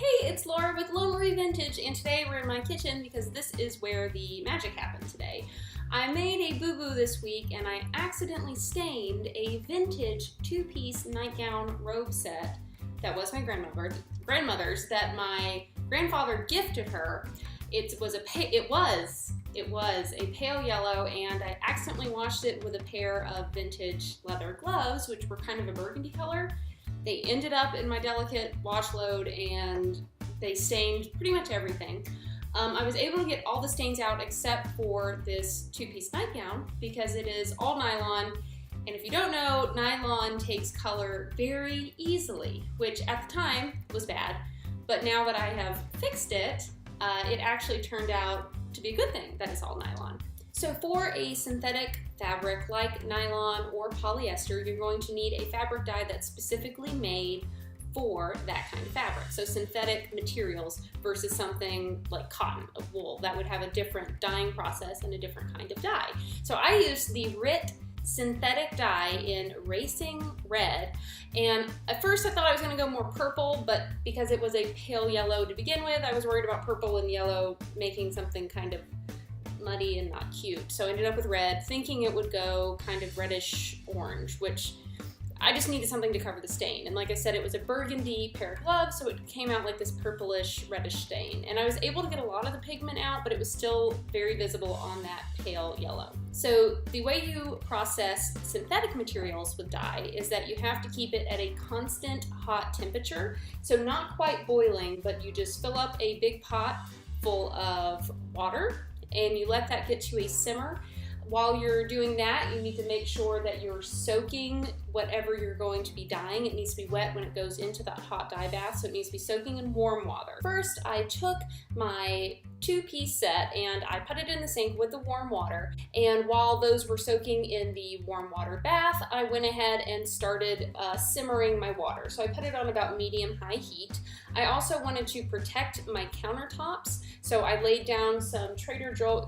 Hey, it's Laura with Lo Marie Vintage, and today we're in my kitchen because this is where the magic happened today. I made a boo-boo this week and I accidentally stained a vintage two-piece nightgown robe set that was my grandmother's that my grandfather gifted her. It was a pale yellow, and I accidentally washed it with a pair of vintage leather gloves, which were kind of a burgundy color. They ended up in my delicate wash load and they stained pretty much everything. I was able to get all the stains out except for this two-piece nightgown because it is all nylon, and if you don't know, nylon takes color very easily, which at the time was bad, but now that I have fixed it, it actually turned out to be a good thing that it's all nylon. So for a synthetic fabric like nylon or polyester, you're going to need a fabric dye that's specifically made for that kind of fabric. So synthetic materials versus something like cotton or wool that would have a different dyeing process and a different kind of dye. So I used the Rit synthetic dye in Racing Red, and at first I thought I was going to go more purple, but because it was a pale yellow to begin with, I was worried about purple and yellow making something kind of muddy and not cute. So I ended up with red, thinking it would go kind of reddish orange, which I just needed something to cover the stain. And like I said, it was a burgundy pair of gloves, so it came out like this purplish reddish stain. And I was able to get a lot of the pigment out, but it was still very visible on that pale yellow. So the way you process synthetic materials with dye is that you have to keep it at a constant hot temperature. So not quite boiling, but you just fill up a big pot full of water and you let that get to a simmer. While you're doing that, you need to make sure that you're soaking whatever you're going to be dyeing. It needs to be wet when it goes into that hot dye bath, so it needs to be soaking in warm water. First, I took my two-piece set and I put it in the sink with the warm water, and while those were soaking in the warm water bath, I went ahead and started simmering my water. So I put it on about medium-high heat. I also wanted to protect my countertops, so I laid down some Trader Joe's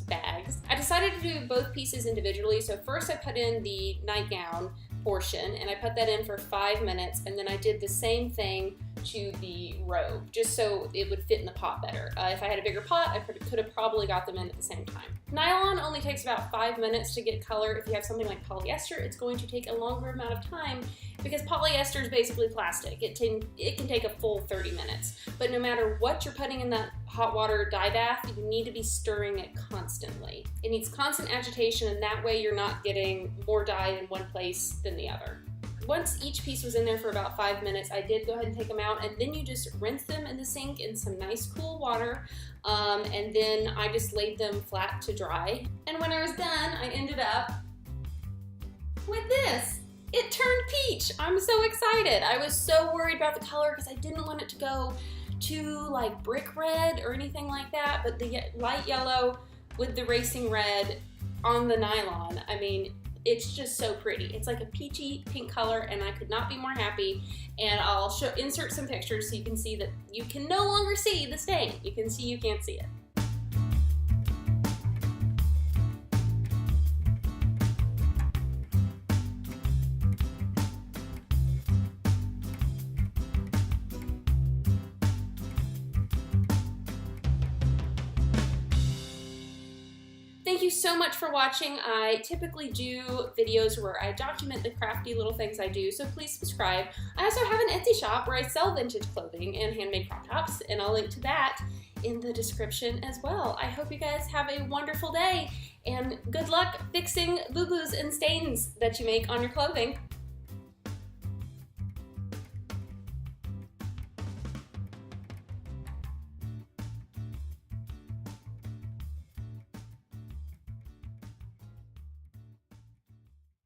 bags. I decided to do both pieces individually, so first I put in the nightgown portion and I put that in for 5 minutes, and then I did the same thing to the robe just so it would fit in the pot better. If I had a bigger pot, I could have probably got them in at the same time. Nylon only takes about 5 minutes to get color. If you have something like polyester, it's going to take a longer amount of time because polyester is basically plastic. It can take a full 30 minutes. But no matter what you're putting in that hot water dye bath, you need to be stirring it constantly. It needs constant agitation, and that way you're not getting more dye in one place than the other. Once each piece was in there for about 5 minutes, I did go ahead and take them out, and then you just rinse them in the sink in some nice cool water, and then I just laid them flat to dry. And when I was done, I ended up with this. It turned peach. I'm so excited. I was so worried about the color because I didn't want it to go too like brick red or anything like that, but the light yellow with the racing red on the nylon, I mean, it's just so pretty. It's like a peachy pink color, and I could not be more happy. And I'll insert some pictures so you can see that you can no longer see the stain. You can see you can't see it. Thank you so much for watching. I typically do videos where I document the crafty little things I do, so please subscribe. I also have an Etsy shop where I sell vintage clothing and handmade crop tops, and I'll link to that in the description as well. I hope you guys have a wonderful day, and good luck fixing boo-boos and stains that you make on your clothing.